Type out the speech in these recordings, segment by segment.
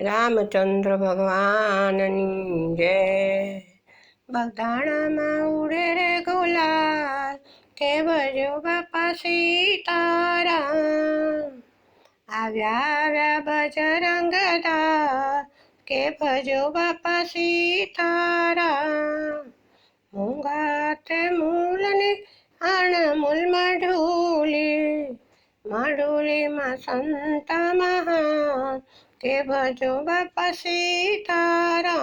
રામચંદ્ર ભગવાનની જય। બગદાણામાં ઉડે રે ગુલાલ, કે ભજો બાપા સીતારામ। આવ્યા આવ્યા બજરંગ દાસ, કે ભજો બાપા સીતારામ। મૂંગા તે મૂલની અણમૂલમાં ઢૂલીમાં સંત મહાન, કે ભજો બાપા સીતારામ।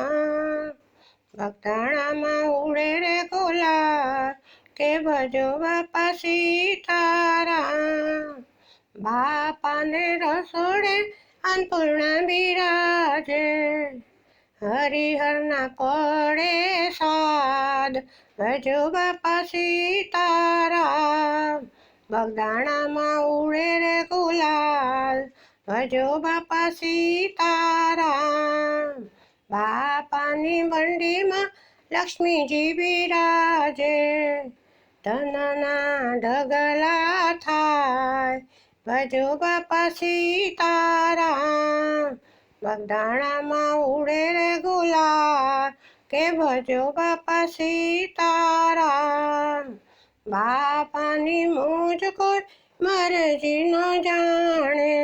બગદાણામાં ઉડે રે ગુલાલ, કે ભજો બાપા સીતારામ। બાપાને રસોડે અન્નપૂર્ણા બિરાજે, હરિહરના પડે સાદ, ભજો બાપા સીતારામ। બગદાણામાં ઉડે રે ગુલાલ, ભજો બાપા સીતારામ। બાપાની બંડીમાં લક્ષ્મીજી બિરાજે, ધનના ઢગલા થાય, ભજો બાપા સીતારામ। બગદાણામાં ઉડે રે ગુલાલ, કે ભજો બાપા સીતારામ। બાપાની મોજ કોઈ મરજી ન જાણે,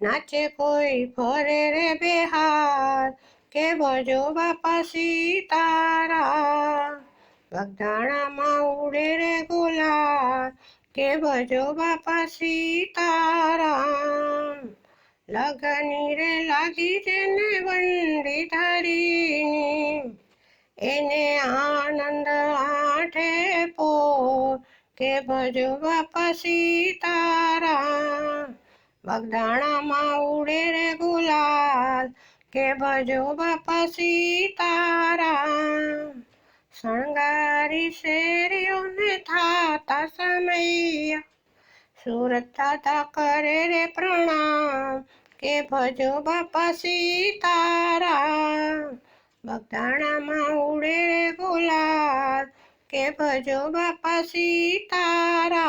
નાચે કોઈ ફરે રે બેહાર, કે ભજો બાપા સીતારામ। બગદાણામાં ઉડે રે ગુલાલ, કે ભજો બાપા સીતારામ। લગની રે લાગી જેને બંડી ધરીની, એને આનંદ આઠે પોર, કે ભજો બાપા સીતારામ। બગદાણામાં ઉડે રે ગુલાલ, કે ભજો બાપા સીતારામ। શણગારી શેરીઓને થાતા સમૈયા, સુરત દાદા કરે રે પ્રણામ, કે ભજો બાપા સીતારામ। બગદાણામાં ઉડે રે ગુલાલ, કે ભજો બાપા સીતારામ।